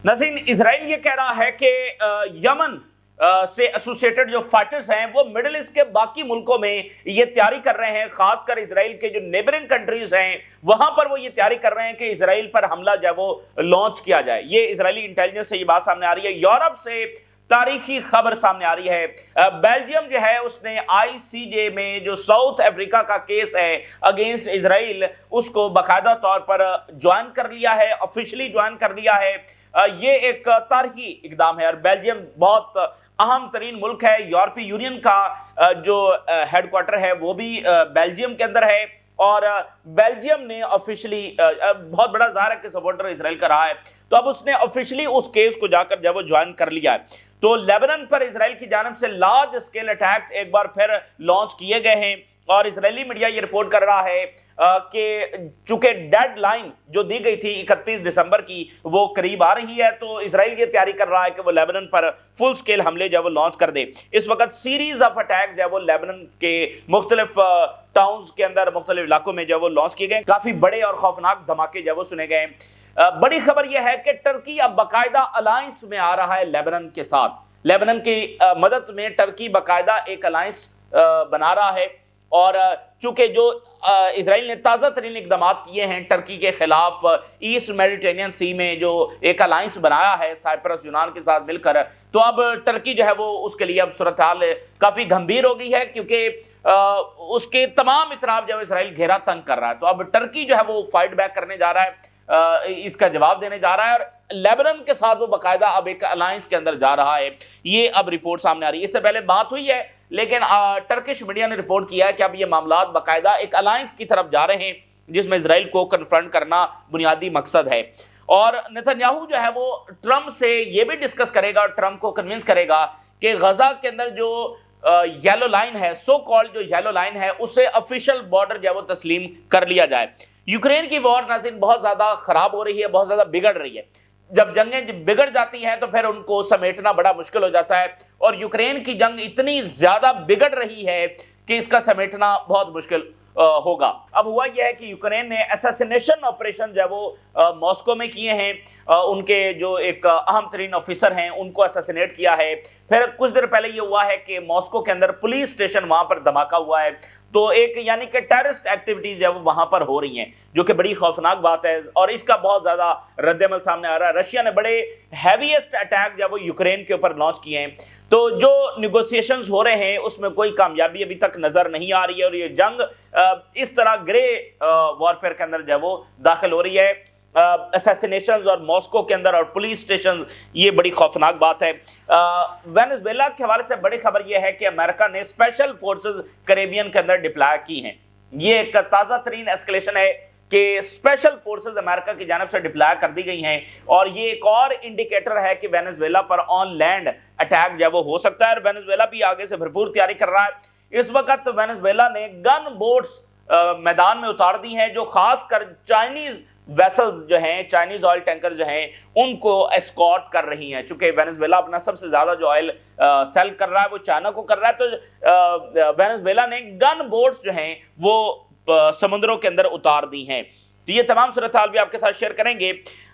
नाज़रीन, इसराइल ये कह रहा है कि यमन से एसोसिएटेड जो फाइटर्स हैं वो मिडिल ईस्ट के बाकी मुल्कों में ये तैयारी कर रहे हैं, खासकर इसराइल के जो नेबरिंग कंट्रीज हैं वहां पर वो ये तैयारी कर रहे हैं कि इसराइल पर हमला जो है वो लॉन्च किया जाए। ये इसराइली इंटेलिजेंस से ये बात सामने आ रही है। यूरोप से तारीखी खबर सामने आ रही है। बेल्जियम जो है उसने आईसीजे में जो साउथ अफ्रीका का केस है अगेंस्ट इसराइल उसको बाकायदा तौर पर ज्वाइन कर लिया है, ऑफिशियली ज्वाइन कर लिया है। ये एक तारीखी इकदाम है और बेल्जियम बहुत अहम तरीन मुल्क है। यूरोपीय यूनियन का जो हेडक्वार्टर है वो भी बेल्जियम के अंदर है और बेल्जियम ने ऑफिशियली बहुत बड़ा ज़ाहिर है कि सपोर्टर इसराइल का रहा है, तो अब उसने ऑफिशियली उस केस को जाकर जब वो ज्वाइन कर लिया है। तो लेबनान पर इसराइल की जानिब से लार्ज स्केल अटैक्स एक बार फिर लॉन्च किए गए हैं और इसराइली मीडिया ये रिपोर्ट कर रहा है कि चूंकि डेडलाइन जो दी गई थी 31 दिसंबर की वो करीब आ रही है, तो इसराइल ये तैयारी कर रहा है कि वो लेबनान पर फुल स्केल हमले जो वो लॉन्च कर दे। इस वक्त सीरीज ऑफ अटैक जो वो लेबनान के मुख्तलिफ टाउन्स के अंदर मुख्तलिफ इलाकों में जो वो लॉन्च किए गए। काफी बड़े और खौफनाक धमाके जो वो सुने गए। बड़ी खबर यह है कि टर्की अब बाकायदा अलायंस में आ रहा है लेबनान के साथ। लेबनान की मदद में टर्की बाकायदा एक अलायंस बना रहा है और चूंकि जो इसराइल ने ताज़ा तरीन इकदाम किए हैं टर्की के खिलाफ ईस्ट मेडिटेरेनियन सी में जो एक अलायंस बनाया है साइप्रस यूनान के साथ मिलकर, तो अब टर्की जो है वो उसके लिए अब सूरत हाल काफ़ी गंभीर हो गई है क्योंकि उसके तमाम इतराफ जब इसराइल घेरा तंग कर रहा है, तो अब टर्की जो है वो फाइट बैक करने जा रहा है, इसका जवाब देने जा रहा है और लेबनान के साथ वो बाकायदा अब एक अलायंस के अंदर जा रहा है। ये अब रिपोर्ट सामने आ रही है। इससे पहले बात हुई है लेकिन टर्किश मीडिया ने रिपोर्ट किया है कि अब ये मामला बाकायदा एक अलायंस की तरफ जा रहे हैं जिसमें इसराइल को कन्फ्रंट करना बुनियादी मकसद है। और नेतन्याहू जो है वो ट्रंप से ये भी डिस्कस करेगा और ट्रंप को कन्विंस करेगा कि गजा के अंदर जो येलो लाइन है, सो कॉल्ड जो येलो लाइन है, उसे ऑफिशियल बॉर्डर जो है वो तस्लीम कर लिया जाए। यूक्रेन की वॉर नाज़रीन बहुत ज़्यादा ख़राब हो रही है, बहुत ज़्यादा बिगड़ रही है। जब जंगें बिगड़ जाती हैं तो फिर उनको समेटना बड़ा मुश्किल हो जाता है और यूक्रेन की जंग इतनी ज़्यादा बिगड़ रही है कि इसका समेटना बहुत मुश्किल होगा। अब हुआ यह है कि यूक्रेन ने असैसिनेशन ऑपरेशन जो है वो मॉस्को में किए हैं। उनके जो एक अहम तरीन ऑफिसर हैं उनको असैसिनेट किया है। फिर कुछ देर पहले ये हुआ है कि मॉस्को के अंदर पुलिस स्टेशन वहां पर धमाका हुआ है, तो एक यानी कि टेररिस्ट एक्टिविटीज है वो वहां पर हो रही हैं जो कि बड़ी खौफनाक बात है और इसका बहुत ज्यादा रद्दअमल सामने आ रहा है। रशिया ने बड़े हैवीएस्ट अटैक जो वो यूक्रेन के ऊपर लॉन्च किए हैं, तो जो निगोशिएशंस हो रहे हैं उसमें कोई कामयाबी अभी तक नजर नहीं आ रही है और ये जंग इस तरह ग्रे वॉरफेयर के अंदर जो वो दाखिल हो रही है। असैसिनेशंस और मॉस्को के अंदर और पुलिस स्टेशंस, ये बड़ी खौफनाक बात है। वेनेजुएला के हवाले से बड़ी खबर यह है कि अमेरिका ने स्पेशल फोर्सेस कैरेबियन के अंदर डिप्लॉय की हैं। ये एक ताज़ा तरीन एस्केलेशन है कि स्पेशल फोर्सेस अमेरिका की जानिब से डिप्लॉय कर दी गई हैं और ये एक और इंडिकेटर है कि वेनेजुएला पर ऑन लैंड अटैक जो वो हो सकता है और वेनेजुएला भी आगे से भरपूर तैयारी कर रहा है। इस वक्त वेनेजुएला ने गन बोट्स मैदान में उतार दी हैं जो खासकर चाइनीज वेसल्स जो हैं, चाइनीज ऑयल टैंकर जो हैं, उनको एस्कॉर्ट कर रही हैं। चूंकि वेनेजुएला अपना सबसे ज्यादा जो ऑयल सेल कर रहा है वो चाइना को कर रहा है, तो वेनेजुएला ने गन बोट्स जो हैं वो समुद्रों के अंदर उतार दी हैं। तो ये तमाम सूरत हाल भी आपके साथ शेयर करेंगे।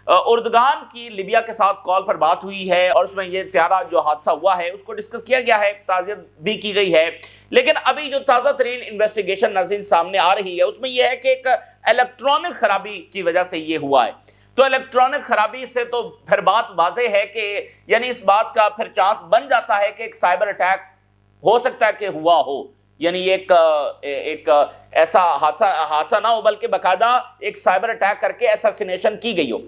उर्दगान की लिबिया के साथ कॉल पर बात हुई है और उसमें ये त्यारा जो हादसा हुआ है उसको डिस्कस किया गया है, ताज़ियत भी की गई है। लेकिन अभी जो ताज़ा तरीन इन्वेस्टिगेशन नाज़रीन सामने आ रही है उसमें यह है कि एक इलेक्ट्रॉनिक खराबी की वजह से ये हुआ है। तो इलेक्ट्रॉनिक खराबी से तो फिर बात वाज़े है कि यानी इस बात का फिर चांस बन जाता है कि एक साइबर अटैक हो सकता है कि हुआ हो, यानी एक ऐसा हादसा ना हो बल्कि बाकायदा एक साइबर अटैक करके असैसिनेशन की गई हो।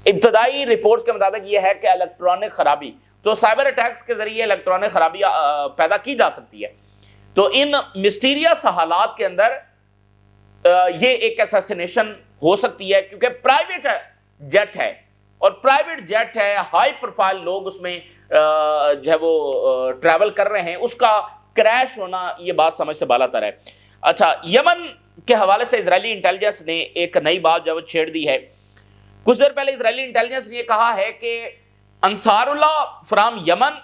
इब्तदाई रिपोर्ट्स के मुताबिक यह है कि इलेक्ट्रॉनिक खराबी, तो साइबर अटैक्स के जरिए इलेक्ट्रॉनिक खराबी पैदा की जा सकती है। तो इन मिस्टीरियस हालात के अंदर ये एक असैसिनेशन हो सकती है क्योंकि प्राइवेट जेट है और प्राइवेट जेट है, हाई प्रोफाइल लोग उसमें जो है वो ट्रैवल कर रहे हैं, उसका क्रैश होना ये बात समझ से बालातर है। अच्छा, यमन के हवाले से इजरायली इंटेलिजेंस ने एक नई बात जो छेड़ दी है। कुछ देर पहले इजरायली इंटेलिजेंस ने कहा है कि अंसारुल्लाह फ्राम यमन,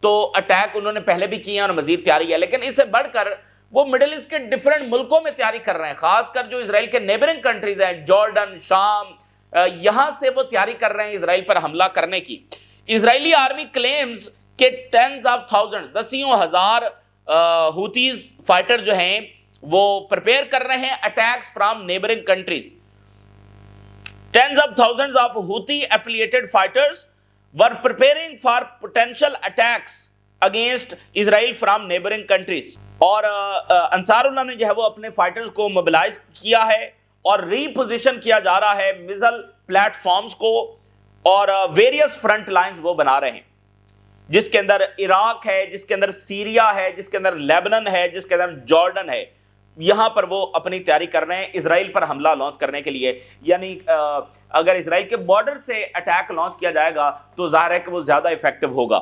तो अटैक उन्होंने पहले भी किए हैं और मजीद तैयारी है, लेकिन इससे बढ़कर वो मिडिल ईस्ट के डिफरेंट मुल्कों में तैयारी कर रहे हैं, खासकर जो इसराइल के नेबरिंग कंट्रीज हैं, जॉर्डन, शाम, यहां से वो तैयारी कर रहे हैं इसराइल पर हमला करने की। इजरायली आर्मी क्लेम्स के टेंस ऑफ थाउजेंड, दसियों हजार हुतीज फाइटर जो हैं वो प्रिपेयर कर रहे हैं attacks from neighbouring countries. Tens of thousands of Houthi affiliated fighters were preparing for potential attacks against Israel from neighboring countries। और अंसारुल्लाह ने जो है वो अपने फाइटर्स को मोबिलाइज किया है और रीपोजिशन किया जा रहा है मिसाइल प्लेटफॉर्म्स को, और वेरियस फ्रंट लाइंस वो बना रहे हैं, जिसके अंदर इराक है, जिसके अंदर सीरिया है, जिसके अंदर लेबनान है, जिसके अंदर जॉर्डन है। यहां पर वो अपनी तैयारी कर रहे हैं इसराइल पर हमला लॉन्च करने के लिए। यानी अगर इसराइल के बॉर्डर से अटैक लॉन्च किया जाएगा तो जाहिर है कि वो ज्यादा इफेक्टिव होगा।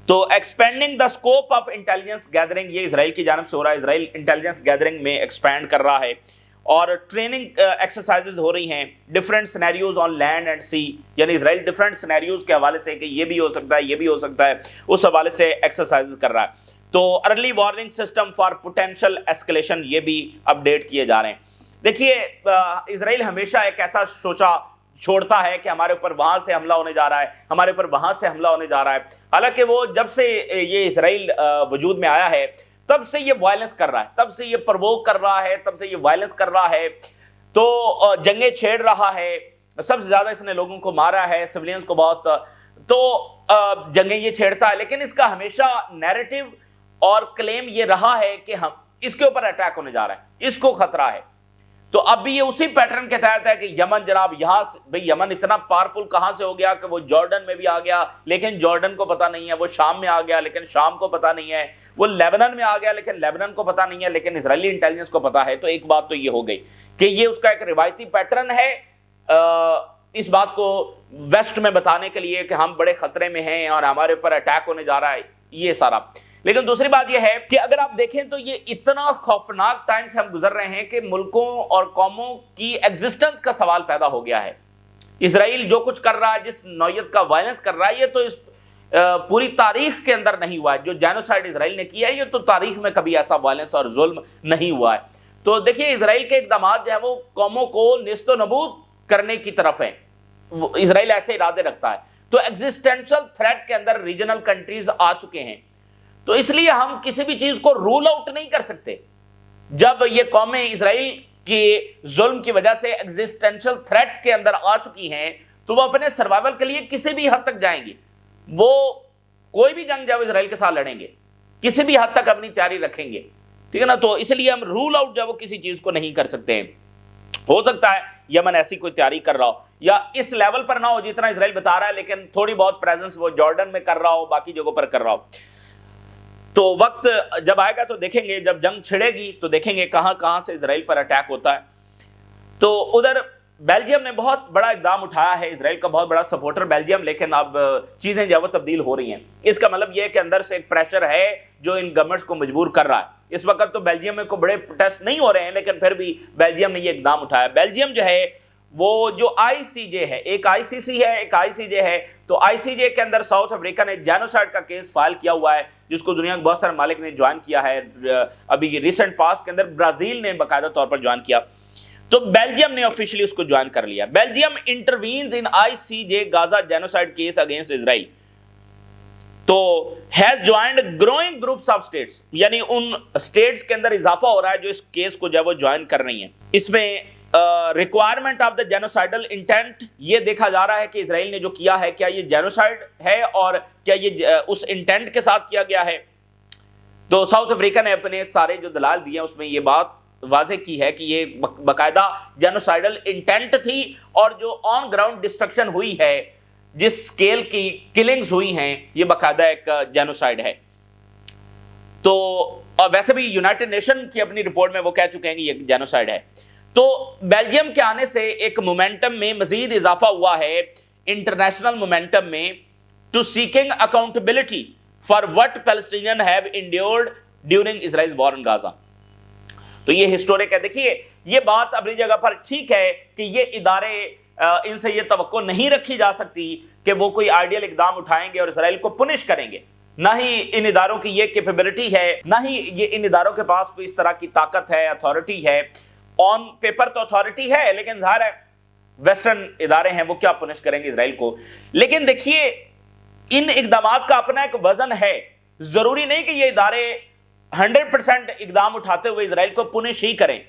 तो expanding the scope of intelligence gathering, ये इसराइल की जानिब से हो रहा है। इसराइल इंटेलिजेंस गैदरिंग में एक्सपैंड कर रहा है और ट्रेनिंग एक्सरसाइजेज हो रही हैं, different scenarios on land and sea. यानी इसराइल डिफरेंट सिनेरियोज के हवाले से कि ये भी हो सकता है, ये भी हो सकता है, उस हवाले से एक्सरसाइजेज कर रहा है। तो early warning system for potential escalation ये भी अपडेट किए जा रहे हैं। देखिए, इसराइल हमेशा एक ऐसा सोचा छोड़ता है कि हमारे ऊपर वहां से हमला होने जा रहा है, हमारे ऊपर वहां से हमला होने जा रहा है। हालांकि वो जब से ये इसराइल वजूद में आया है तब से ये वायलेंस कर रहा है, तब से ये प्रवोक कर रहा है, तब से ये वायलेंस कर रहा है। तो जंगें छेड़ रहा है, सबसे ज्यादा इसने लोगों को मारा है, सिविलियंस को बहुत। तो जंगें ये छेड़ता है, लेकिन इसका हमेशा नैरेटिव और क्लेम ये रहा है कि हम इसके ऊपर अटैक होने जा रहा है, इसको खतरा है। तो अब भी ये उसी पैटर्न के तहत है कि यमन, जनाब यहां से भाई यमन इतना पावरफुल कहां से हो गया कि वो जॉर्डन में भी आ गया लेकिन जॉर्डन को पता नहीं है, वो शाम में आ गया लेकिन शाम को पता नहीं है, वो लेबनान में आ गया लेकिन लेबनान को पता नहीं है, लेकिन इजरायली इंटेलिजेंस को पता है। तो एक बात तो ये हो गई कि ये उसका एक रिवायती पैटर्न है, इस बात को वेस्ट में बताने के लिए कि हम बड़े खतरे में हैं और हमारे ऊपर अटैक होने जा रहा है, ये सारा। लेकिन दूसरी बात यह है कि अगर आप देखें तो ये इतना खौफनाक टाइम से हम गुजर रहे हैं कि मुल्कों और कौमों की एग्जिस्टेंस का सवाल पैदा हो गया है। इसराइल जो कुछ कर रहा है, जिस नौयत का वायलेंस कर रहा है, ये तो इस पूरी तारीख के अंदर नहीं हुआ है। जो जेनोसाइड इसराइल ने किया है, ये तो तारीख में कभी ऐसा वायलेंस और जुल्म नहीं हुआ है। तो देखिए, इसराइल के इकदाम जो है वो कौमों को नेस्तो नबूद करने की तरफ है, इसराइल ऐसे इरादे रखता है। तो एग्जिस्टेंशियल थ्रेट के अंदर रीजनल कंट्रीज आ चुके हैं, तो इसलिए हम किसी भी चीज को रूल आउट नहीं कर सकते। जब ये कौमें इसराइल के जुल्म की वजह से एग्जिस्टेंशियल थ्रेट के अंदर आ चुकी हैं, तो वो अपने सर्वाइवल के लिए किसी भी हद तक जाएंगी। वो कोई भी जंग जब इसराइल के साथ लड़ेंगे, किसी भी हद तक अपनी तैयारी रखेंगे, ठीक है ना। तो इसलिए हम रूल आउट जब वो किसी चीज को नहीं कर सकते हैं। हो सकता है यमन ऐसी कोई तैयारी कर रहा हो, या इस लेवल पर ना हो जितना इसराइल बता रहा है, लेकिन थोड़ी बहुत प्रेजेंस वो जॉर्डन में कर रहा हो, बाकी जगहों पर कर रहा हो। तो वक्त जब आएगा तो देखेंगे, जब जंग छिड़ेगी तो देखेंगे कहां कहां से इसराइल पर अटैक होता है। तो उधर बेल्जियम ने बहुत बड़ा इकदाम उठाया है, इसराइल का बहुत बड़ा सपोर्टर बेल्जियम, लेकिन अब चीजें जो है तब्दील हो रही हैं। इसका मतलब यह है कि अंदर से एक प्रेशर है जो इन गवर्नमेंट्स को मजबूर कर रहा है। इस वक्त तो बेल्जियम में कोई बड़े प्रोटेस्ट नहीं हो रहे हैं, लेकिन फिर भी बेल्जियम ने यह इकदाम उठाया। बेल्जियम जो है वो जो आईसीजे है, एक आईसीसी है, एक आईसीजे है। तो आईसीजे के अंदर साउथ अफ्रीका ने जेनोसाइड का केस फाइल किया हुआ है, जिसको दुनिया के बहुत सारे मालिक ने ज्वाइन किया है। अभी रिसेंट पास के अंदर ब्राजील ने बाकायदा तौर पर ज्वाइन किया, तो बेल्जियम ने ऑफिशियली उसको ज्वाइन कर लिया। Belgium intervenes in ICJ Gaza genocide case against Israel. तो has joined growing groups of states, यानी उन स्टेट्स के अंदर इजाफा हो रहा है जो इस केस को जो वो ज्वाइन कर रही हैं। इसमें requirement of the genocidal intent, ये देखा जा रहा है कि इसराइल ने जो किया है क्या ये जेनोसाइड है और क्या ये उस इंटेंट के साथ किया गया है। तो साउथ अफ्रीका ने अपने सारे जो दलाल दिए उसमें ये बात वाज़ेह की है कि ये बाकायदा जेनोसाइडल इंटेंट थी, और जो ऑन ग्राउंड डिस्ट्रक्शन हुई है, जिस स्केल की किलिंग्स हुई हैं, ये बाकायदा एक जेनोसाइड है। तो और वैसे भी यूनाइटेड नेशन की अपनी रिपोर्ट में वो कह चुके हैं कि ये जेनोसाइड है। तो बेल्जियम के आने से एक मोमेंटम में मजीद इजाफा हुआ है, इंटरनेशनल मोमेंटम में, to seeking accountability for what Palestinian have endured during Israel's war in Gaza. तो ये हिस्टोरिक है। देखिए, ये बात अपनी जगह पर ठीक है कि ये इदारे, इनसे ये तवक्को नहीं रखी जा सकती कि वो कोई आइडियल इकदाम उठाएंगे और इसराइल को पुनिश करेंगे। ना ही इन इदारों की ये कैपेबिलिटी है, ना ही ये इन इदारों के पास कोई इस तरह की ताकत है, अथॉरिटी है। ऑन पेपर तो अथॉरिटी है, लेकिन ज़ाहिर है ویسٹرن ادارے ہیں وہ کیا پنش کریں گے اسرائیل کو. لیکن دیکھیے ان اقدامات کا اپنا ایک وزن ہے. ضروری نہیں کہ یہ ادارے 100% اقدام اٹھاتے ہوئے اسرائیل کو پنش ہی کریں.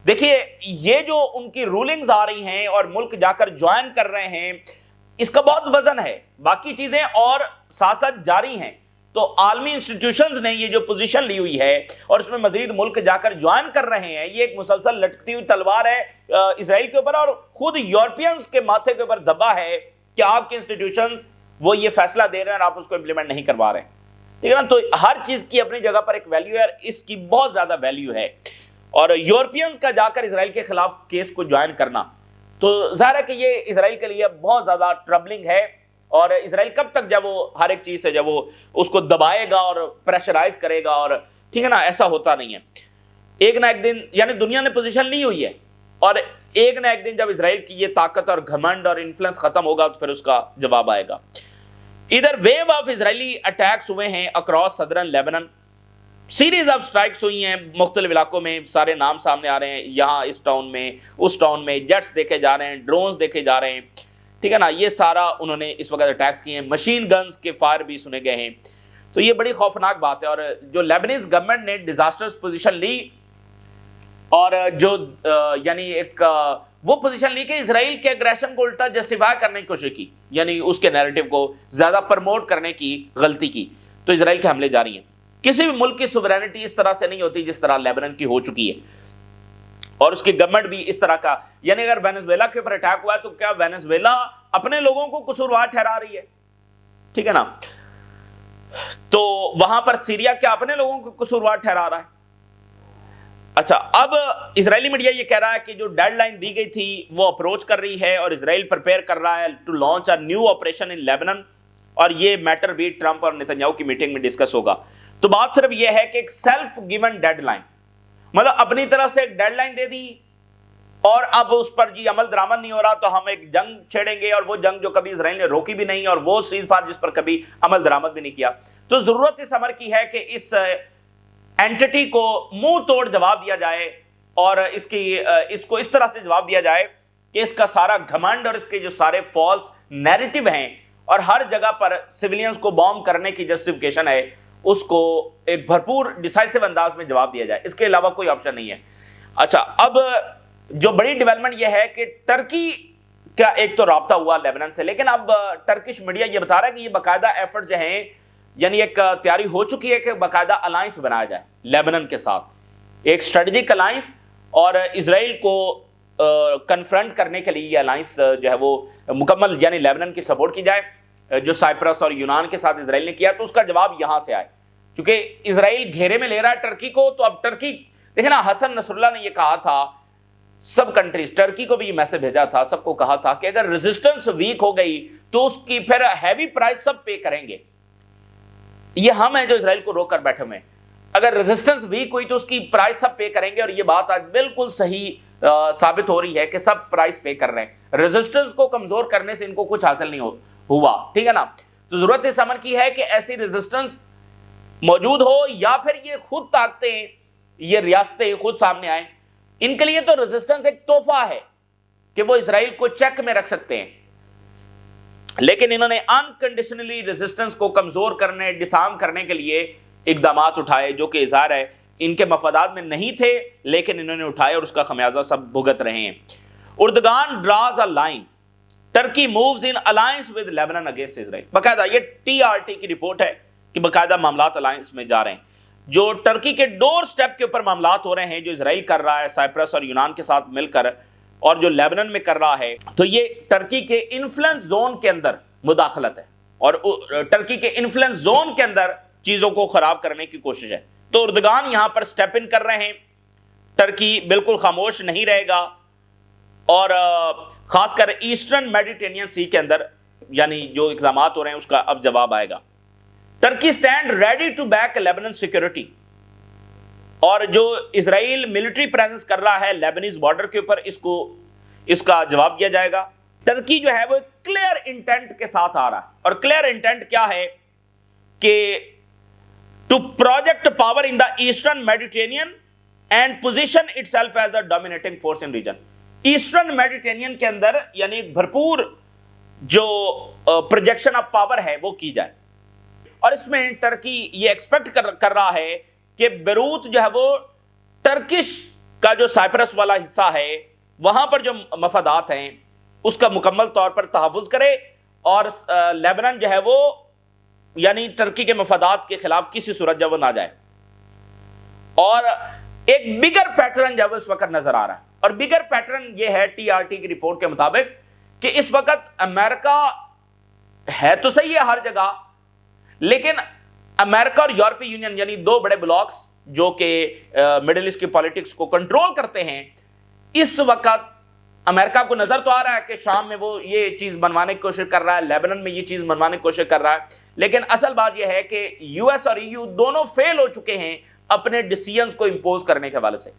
دیکھیے یہ جو ان کی رولنگز آ رہی ہیں اور ملک جا کر جوائن کر رہے ہیں, اس کا بہت وزن ہے. باقی چیزیں اور ساتھ ساتھ جاری ہیں. تو عالمی انسٹیٹیوشنز نے یہ جو پوزیشن لی ہوئی ہے اور اس میں مزید ملک جا کر جوائن کر رہے ہیں, یہ ایک مسلسل لٹکتی ہوئی تلوار ہے اسرائیل کے اوپر, اور خود یورپینز کے ماتھے کے اوپر دبا ہے کہ آپ کے انسٹیٹیوشنز وہ یہ فیصلہ دے رہے ہیں اور آپ اس کو امپلیمنٹ نہیں کروا رہے ہیں. ٹھیک ہے نا. تو ہر چیز کی اپنی جگہ پر ایک ویلیو ہے اور اس کی بہت زیادہ ویلیو ہے. اور یورپینز کا جا کر اسرائیل کے خلاف کیس کو جوائن کرنا تو ظاہر ہے کہ یہ اسرائیل کے لیے بہت زیادہ ٹربلنگ ہے. اور اسرائیل کب تک جب وہ ہر ایک چیز سے جب وہ اس کو دبائے گا اور پریشرائز کرے گا, اور ٹھیک ہے نا, ایسا ہوتا نہیں ہے. ایک نہ ایک دن یعنی دنیا نے پوزیشن لی ہوئی ہے, اور ایک نہ ایک دن جب اسرائیل کی یہ طاقت اور گھمنڈ اور انفلوئنس ختم ہوگا تو پھر اس کا جواب آئے گا. ادھر ویو آف اسرائیلی اٹیکس ہوئے ہیں اکراس صدرن لیبنن. سیریز آف سٹرائکس ہوئی ہیں مختلف علاقوں میں, سارے نام سامنے آ رہے ہیں, یہاں اس ٹاؤن میں اس ٹاؤن میں جیٹس دیکھے جا رہے ہیں, ڈرونز دیکھے جا رہے ہیں. ٹھیک ہے نا, یہ سارا انہوں نے اس وقت اٹیکس کیے ہیں. مشین گنز کے فائر بھی سنے گئے ہیں. تو یہ بڑی خوفناک بات ہے. اور جو لیبنیز گورنمنٹ نے ڈیزاسٹرز پوزیشن لی اور جو یعنی ایک وہ پوزیشن لی کہ اسرائیل کے اگریشن کو الٹا جسٹیفائی کرنے کی کوشش کی, یعنی اس کے نیریٹو کو زیادہ پرموٹ کرنے کی غلطی کی. تو اسرائیل کے حملے جاری ہیں. کسی بھی ملک کی سوورینٹی اس طرح سے نہیں ہوتی جس طرح لیبنن کی ہو چکی ہے, اور اس کی گورنمنٹ بھی اس طرح کا. یعنی اگر وینزویلا کے اوپر اٹیک ہوا ہے تو کیا وینزویلا اپنے لوگوں کو قصوروار ٹھہرا رہی ہے؟ ٹھیک ہے نا. تو وہاں پر سیریا کیا اپنے لوگوں کو قصوروار ٹھہرا رہا ہے؟ اچھا, اب اسرائیلی میڈیا یہ کہہ رہا ہے کہ جو ڈیڈ لائن دی گئی تھی وہ اپروچ کر رہی ہے اور اسرائیل پریپیئر کر رہا ہے to launch a new operation in Lebanon, اور یہ میٹر بھی ٹرمپ اور نیتنیاہو کی میٹنگ میں ڈسکس ہوگا. تو بات صرف یہ ہے کہ ایک سیلف گیون ڈیڈ لائن, مطلب اپنی طرف سے ایک ڈیڈ لائن دے دی اور اب اس پر جی عمل درآمد نہیں ہو رہا تو ہم ایک جنگ چھیڑیں گے, اور وہ جنگ جو کبھی اسرائیل نے روکی بھی نہیں اور وہ سیز فائر جس پر کبھی عمل درآمد بھی نہیں کیا. تو ضرورت اس امر کی ہے کہ اس اینٹی کو منہ توڑ جواب دیا جائے, اور اس کو اس طرح سے جواب دیا جائے کہ اس کا سارا گھمنڈ اور اس کے جو سارے فالس نیریٹو ہیں اور ہر جگہ پر سویلینز کو بوم کرنے کی جسٹیفیکیشن ہے, اس کو ایک بھرپور ڈیسائسو انداز میں جواب دیا جائے. اس کے علاوہ کوئی آپشن نہیں ہے. اچھا, اب جو بڑی ڈیولپمنٹ یہ ہے کہ ٹرکی کا ایک تو رابطہ ہوا لیبنن سے, لیکن اب ٹرکش میڈیا یہ بتا رہا ہے کہ یہ باقاعدہ ایفرٹ جو ہیں, یعنی ایک تیاری ہو چکی ہے کہ باقاعدہ الائنس بنایا جائے لیبنن کے ساتھ, ایک اسٹریٹجک الائنس, اور اسرائیل کو کنفرنٹ کرنے کے لیے یہ الائنس جو ہے وہ مکمل یعنی لیبنن کی سپورٹ کی جائے. جو سائپرس اور یونان کے ساتھ اسرائیل نے کیا تو اس کا جواب یہاں سے آئے, کیونکہ اسرائیل گھیرے میں لے رہا ہے ٹرکی کو. تو اب ٹرکی دیکھیں نا, حسن نصر اللہ نے یہ کہا تھا سب کنٹریز, ٹرکی کو بھی یہ میسج بھیجا تھا, سب کو کہا تھا کہ اگر ریزسٹنس ویک ہو گئی تو اس کی پھر ہیوی پرائز سب پے کریں گے. یہ ہم ہیں جو اسرائیل کو روک کر بیٹھے ہوئے ہیں. اگر ریزسٹنس ویک ہوئی تو اس کی پرائز سب پے کریں گے, اور یہ بات آج بالکل صحیح ثابت ہو رہی ہے کہ سب پرائز پے کر رہے ہیں. ریزسٹنس کو کمزور کرنے سے ان کو کچھ حاصل نہیں ہوا. ٹھیک ہے نا. تو ضرورت اس عمل کی ہے کہ ایسی ریزسٹنس موجود ہو, یا پھر یہ خود طاقتیں, یہ ریاستیں خود سامنے آئیں. ان کے لیے تو ریزسٹنس ایک تحفہ ہے کہ وہ اسرائیل کو چیک میں رکھ سکتے ہیں, لیکن انہوں نے انکنڈیشنلی ریزسٹنس کو کمزور کرنے, ڈسارم کرنے کے لیے اقدامات اٹھائے جو کہ اظہار ہے ان کے مفادات میں نہیں تھے, لیکن انہوں نے اٹھائے اور اس کا خمیازہ سب بھگت رہے ہیں. Erdogan draws a line, Turkey moves in alliance with Lebanon against Israel. باقاعدہ یہ TRT کی رپورٹ ہے کہ باقاعدہ معاملات الائنس میں جا رہے ہیں. جو ٹرکی کے ڈور سٹیپ کے اوپر معاملات ہو رہے ہیں جو اسرائیل کر رہا ہے سائپرس اور یونان کے ساتھ مل کر, اور جو لیبنن میں کر رہا ہے, تو یہ ٹرکی کے انفلوئنس زون کے اندر مداخلت ہے, اور ٹرکی کے انفلوئنس زون کے اندر چیزوں کو خراب کرنے کی کوشش ہے. تو اردگان یہاں پر سٹیپ ان کر رہے ہیں. ٹرکی بالکل خاموش نہیں رہے گا, اور خاص کر ایسٹرن میڈیٹرینین سی کے اندر یعنی جو اقدامات ہو رہے ہیں اس کا اب جواب آئے گا. Turkey stand ready to back Lebanon security, اور جو اسرائیل ملٹری پریزنس کر رہا ہے لیبنیز بارڈر کے اوپر, اس کا جواب دیا جائے گا. ٹرکی جو ہے وہ کلیئر انٹینٹ کے ساتھ آ رہا ہے, اور کلیئر انٹینٹ کیا ہے کہ to project power in the eastern Mediterranean and position itself as a dominating force in region. Eastern Mediterranean के अंदर यानी भरपूर जो प्रोजेक्शन ऑफ पावर है वो की जाए। और इसमें टर्की ये एक्सपेक्ट कर रहा है कि बेरूत जो है वो टर्किश का जो साइप्रस वाला हिस्सा है वहां पर जो मफादात हैं उसका मुकम्मल तौर पर तहफ़्फ़ुज़ करे और लेबनान जो है वो यानी टर्की के मफादात के खिलाफ किसी सूरत जो वो ना जाए। और एक बिगर पैटर्न जो है इस वक्त नजर आ रहा है, और बिगर पैटर्न ये है टीआरटी की रिपोर्ट के मुताबिक कि इस वक्त अमेरिका है तो सही है हर जगह, लेकिन अमेरिका और यूरोपीय यूनियन यानी दो बड़े ब्लॉक्स जो कि मिडिल ईस्ट की पॉलिटिक्स को कंट्रोल करते हैं, इस वक्त अमेरिका को नजर तो आ रहा है कि शाम में वो ये चीज बनवाने की कोशिश कर रहा है, लेबनान में ये चीज बनवाने की कोशिश कर रहा है, लेकिन असल बात यह है कि यूएस और ईयू दोनों फेल हो चुके हैं अपने डिसीजंस को इंपोज करने के हवाले से।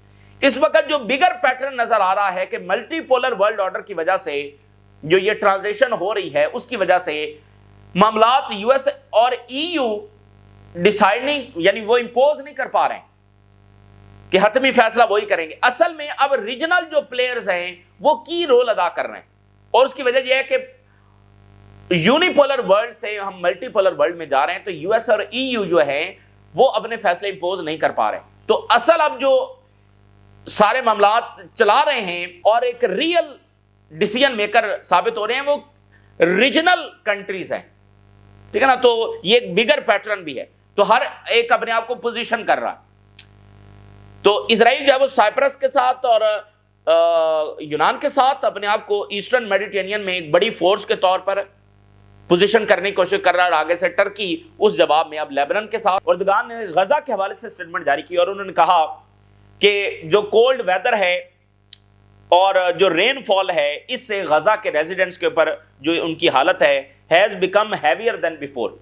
इस वक्त जो बिगर पैटर्न नजर आ रहा है कि मल्टीपोलर वर्ल्ड ऑर्डर की वजह से जो ये ट्रांजिशन हो रही है उसकी वजह से मामलात यूएस और ईयू डिसाइड नहीं यानी वो इंपोज नहीं कर पा रहे हैं कि हतमी फैसला वही करेंगे। असल में अब रीजनल जो प्लेयर्स हैं वो की रोल अदा कर रहे हैं, और उसकी वजह यह है कि यूनिपोलर वर्ल्ड से हम मल्टीपोलर वर्ल्ड में जा रहे हैं, तो यूएस और ईयू जो है वो अपने फैसले इंपोज नहीं कर पा रहे। तो असल अब जो सारे मामलात चला रहे हैं और एक रियल डिसीजन मेकर साबित हो रहे हैं वो रीजनल कंट्रीज हैं, ठीक है ना। तो ये एक बिगर पैटर्न भी है, तो हर एक अपने आप को पोजीशन कर रहा है। तो इजराइल जो है वो साइप्रस के साथ और यूनान के साथ अपने आप को ईस्टर्न मेडिटेरियन में एक बड़ी फोर्स के तौर पर पोजीशन करने की कोशिश कर रहा है, और आगे से टर्की उस जवाब में अब लेबनान के साथ। एर्दोगान ने गजा के हवाले से स्टेटमेंट जारी की और उन्होंने कहा कि जो कोल्ड वेदर है और जो रेनफॉल है इससे गजा के रेजिडेंट्स के ऊपर जो उनकी हालत है has become heavier than before,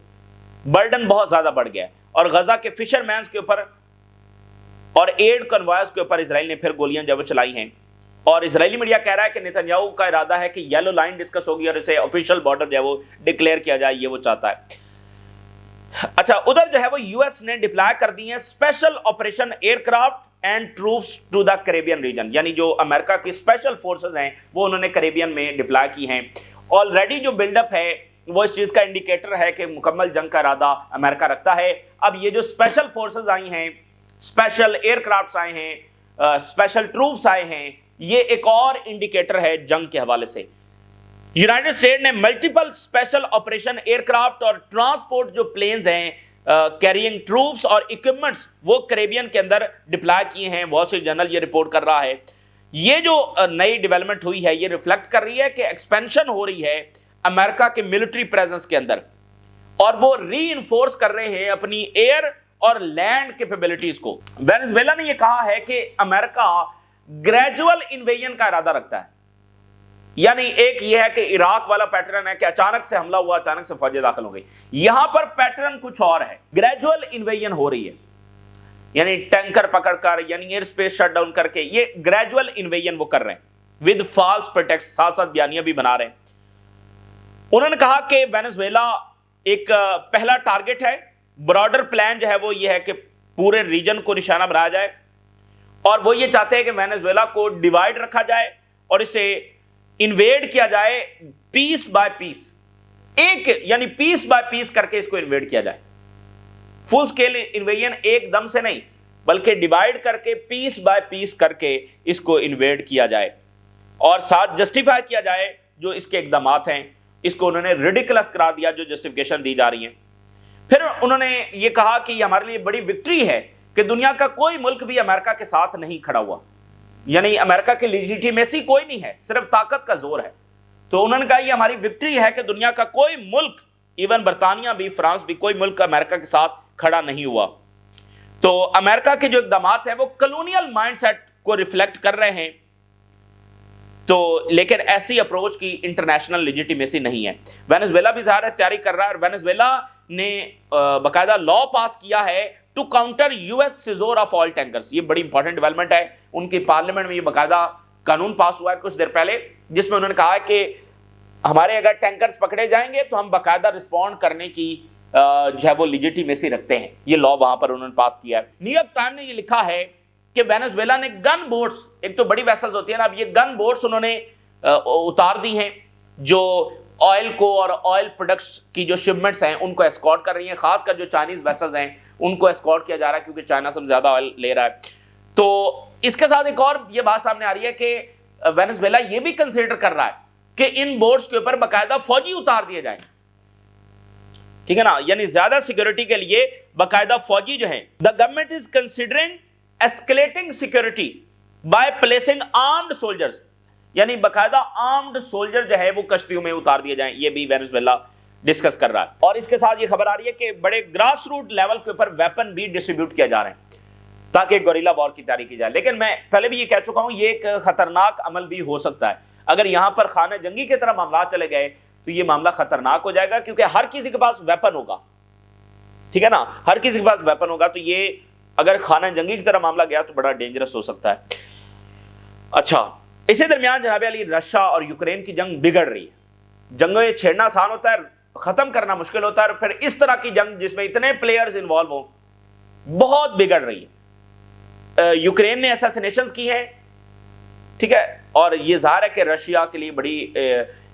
burden बहुत ज्यादा बढ़ गया है। और गजा के फिशरमैन्स के ऊपर और एड कन्वॉयर्स के ऊपर इजराइल ने फिर गोलियां जब चलाई हैं, और इजरायली मीडिया कह रहा है कि नेतन्याहू का इरादा है कि येलो लाइन डिस्कस होगी और इसे ऑफिशियल बॉर्डर जो है वो डिक्लेयर किया जाए, ये वो चाहता है। अच्छा, उधर जो है वो यूएस ने डिप्लॉय कर दी है special operation aircraft and troops to the Caribbean region, यानी जो अमेरिका की स्पेशल फोर्सेस हैं वो उन्होंने कैरेबियन में डिप्लॉय की हैं। ऑलरेडी जो बिल्डअप है वो इस चीज का इंडिकेटर है कि मुकम्मल जंग का इरादा अमेरिका रखता है। अब ये जो स्पेशल फोर्सेस आई हैं, स्पेशल एयरक्राफ्ट्स आए हैं, स्पेशल ट्रूप्स आए हैं, ये एक और इंडिकेटर है जंग के हवाले से। यूनाइटेड स्टेट ने मल्टीपल स्पेशल ऑपरेशन एयरक्राफ्ट और ट्रांसपोर्ट जो प्लेन्स हैं कैरिंग ट्रूप्स और इक्विपमेंट्स वो कैरेबियन के अंदर डिप्लॉय किए हैं। वॉल स्ट्रीट जर्नल ये रिपोर्ट कर रहा है। ये जो नई डेवलपमेंट हुई है ये रिफ्लेक्ट कर रही है कि एक्सपेंशन हो रही है अमेरिका के मिलिट्री प्रेजेंस के अंदर, और वो री-इन्फोर्स कर रहे हैं अपनी एयर और लैंड कैपेबिलिटीज को। वेनेजुएला ने यह कहा है कि अमेरिका ग्रेजुअल इन्वेजन का इरादा रखता है, यानी एक यह है कि इराक वाला पैटर्न है कि अचानक से हमला हुआ, अचानक से फौजें दाखिल हो गई। यहां पर पैटर्न कुछ और है, ग्रेजुअल इन्वेजन हो रही है, यानी टैंकर पकड़कर यानी एयर स्पेस शट डाउन करके ये ग्रेजुअल इन्वेजन वो कर रहे हैं विद फॉल्स प्रिटेक्स्ट, साथ साथ बयानियां भी बना रहे हैं। उन्होंने कहा कि वेनेजुएला एक पहला टारगेट है, ब्रॉडर प्लान जो है वो ये है कि पूरे रीजन को निशाना बनाया जाए, और वो ये चाहते हैं कि वेनेजुएला को डिवाइड रखा जाए और इसे इन्वेड किया जाए पीस बाय पीस, एक यानी पीस बाय पीस करके इसको इन्वेड किया जाए। फुल स्केल इन्वेजन एकदम से नहीं, बल्कि डिवाइड करके पीस बाय पीस करके इसको इन्वेड किया जाए और साथ जस्टिफाई किया जाए जो इसके इकदामात हैं। इसको उन्होंने रिडिकुलस करार दिया जो जस्टिफिकेशन दी जा रही है। फिर उन्होंने ये कहा कि हमारे लिए बड़ी विक्ट्री है कि दुनिया का कोई मुल्क भी अमेरिका के साथ नहीं खड़ा हुआ, यानी अमेरिका की लेजिटिमेसी कोई नहीं है, सिर्फ ताकत का जोर है। तो उन्होंने कहा ये हमारी विक्ट्री है कि दुनिया का कोई मुल्क, इवन बरतानिया भी, फ्रांस भी, कोई मुल्क अमेरिका के साथ खड़ा नहीं हुआ। तो अमेरिका के जो इकदामात हैं वो कॉलोनियल माइंडसेट को रिफ्लेक्ट कर रहे हैं, तो लेकिन ऐसी अप्रोच की इंटरनेशनल लेजिटिमेसी नहीं है। वेनेजुएला भी ज़ाहिर तैयारी कर रहा है, और वेनेजुएला ने बाकायदा लॉ पास किया है to counter US seizure of oil tankers. ये बड़ी इंपॉर्टेंट डेवलपमेंट है, उनकी पार्लियामेंट में ये बाकायदा कानून पास हुआ है कुछ देर पहले, जिसमें उन्होंने कहा है कि हमारे अगर टैंकर्स पकड़े जाएंगे तो हम बाकायदा रिस्पॉन्ड करने की जो है वो लेजिटिमेसी रखते हैं। ये लॉ वहां पर उन्होंने पास किया है। न्यूयॉर्क टाइम ने ये लिखा है کہ وینزویلا نے گن بوٹس، ایک تو بڑی ویسلز ہوتی ہیں نا، اب یہ گن بوٹس انہوں نے اتار دی ہیں جو آئل کو اور آئل پروڈکٹس کی جو شپمنٹس ہیں ان کو اسکارٹ کر رہی ہیں، خاص کر جو چائنیز ویسلز ہیں ان کو اسکارٹ کیا جا رہا ہے کیونکہ چائنا سب زیادہ آئل لے رہا ہے۔ تو اس کے ساتھ ایک اور یہ بات سامنے آ رہی ہے کہ وینزویلا یہ بھی کنسیڈر کر رہا ہے کہ ان بورڈز کے اوپر باقاعدہ فوجی اتار دیے جائیں، ٹھیک ہے نا، یعنی زیادہ سیکورٹی کے لیے باقاعدہ فوجی جو ہیں۔ The government is considering escalating security by placing armed soldiers, یعنی باقاعدہ آرمڈ سولجر جو ہے وہ کشتیوں میں اتار دیے جائیں، یہ بھی وینزویلا ڈسکس کر رہا ہے۔ اور اس کے ساتھ یہ خبر آ رہی ہے کہ بڑے گراس روٹ لیول کے اوپر ویپن بھی ڈسٹریبیوٹ کیا جا رہے ہیں تاکہ گوریلا وار کی تیاری کی جائے۔ لیکن میں پہلے بھی یہ کہہ چکا ہوں یہ ایک خطرناک عمل بھی ہو سکتا ہے، اگر یہاں پر خانہ جنگی کی طرح معاملات چلے گئے تو یہ معاملہ خطرناک ہو جائے گا، کیونکہ ہر کسی کے پاس ویپن ہوگا، ٹھیک ہے نا، ہر کسی کے پاس ویپن ہوگا، تو یہ اگر خانہ جنگی کی طرح معاملہ گیا تو بڑا ڈینجرس ہو سکتا ہے۔ اچھا، اسی درمیان جناب علی رشیا اور یوکرین کی جنگ بگڑ رہی ہے۔ جنگوں یہ چھیڑنا آسان ہوتا ہے، ختم کرنا مشکل ہوتا ہے، اور پھر اس طرح کی جنگ جس میں اتنے پلیئرز انوالو ہوں بہت بگڑ رہی ہے۔ یوکرین نے اساسینیشنز کی ہیں، ٹھیک ہے، اور یہ ظاہر ہے کہ رشیا کے لیے بڑی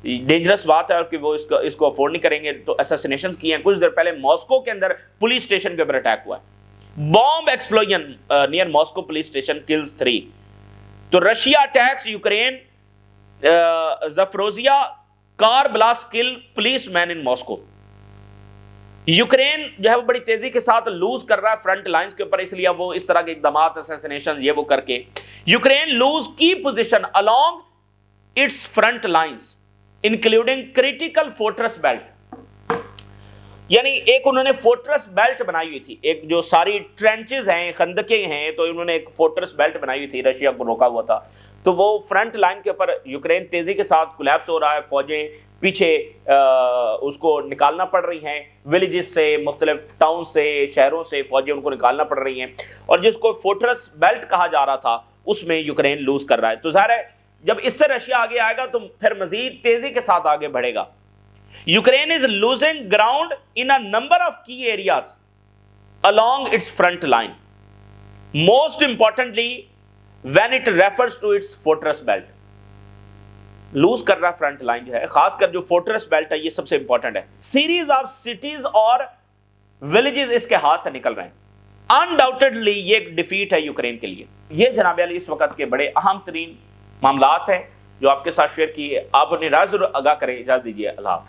ڈینجرس بات ہے اور کہ وہ اس کو افورڈ نہیں کریں گے، تو اساسینیشنز کی ہیں۔ کچھ دیر پہلے ماسکو کے اندر پولیس اسٹیشن کے اوپر اٹیک ہوا ہے، bomb explosion near Moscow police station kills 3۔ تو Russia attacks Ukraine, Zaporizhzhia car blast kill policeman in Moscow. Ukraine جو ہے وہ بڑی تیزی کے ساتھ لوز کر رہا ہے فرنٹ لائنز کے اوپر، اس لیے وہ اس طرح کے اقدامات، اساسینیشن یہ وہ کر کے یوکرین لوز کی position along its front lines including critical fortress belt، یعنی ایک انہوں نے فورٹرس بیلٹ بنائی ہوئی تھی، ایک جو ساری ٹرینچز ہیں، خندقیں ہیں، تو انہوں نے ایک فورٹرس بیلٹ بنائی ہوئی تھی، رشیا کو روکا ہوا تھا، تو وہ فرنٹ لائن کے اوپر یوکرین تیزی کے ساتھ کولیپس ہو رہا ہے، فوجیں پیچھے اس کو نکالنا پڑ رہی ہیں، ولیجز سے، مختلف ٹاؤن سے، شہروں سے فوجیں ان کو نکالنا پڑ رہی ہیں، اور جس کو فورٹرس بیلٹ کہا جا رہا تھا اس میں یوکرین لوز کر رہا ہے۔ تو ظاہر ہے جب اس سے رشیا آگے آئے گا تو پھر مزید تیزی کے ساتھ آگے بڑھے گا۔ Ukraine is losing ground in a number of key areas along its front line, most importantly when it refers to its fortress belt۔ Lose کر رہا فرنٹ لائن جو ہے، خاص کر جو فورٹرس بیلٹ ہے یہ سب سے امپورٹنٹ ہے۔ سیریز آف سٹیز اور ولیجز اس کے ہاتھ سے نکل رہے ہیں، انڈاؤٹڈلی یہ ایک ڈیفیٹ ہے یوکرین کے لیے۔ یہ جناب علی اس وقت کے بڑے اہم ترین معاملات ہیں جو آپ کے ساتھ شیئر کیے، آپ انہیں رائے ضرور آگاہ کریں۔ اجازت دیجیے، اللہ حافظ۔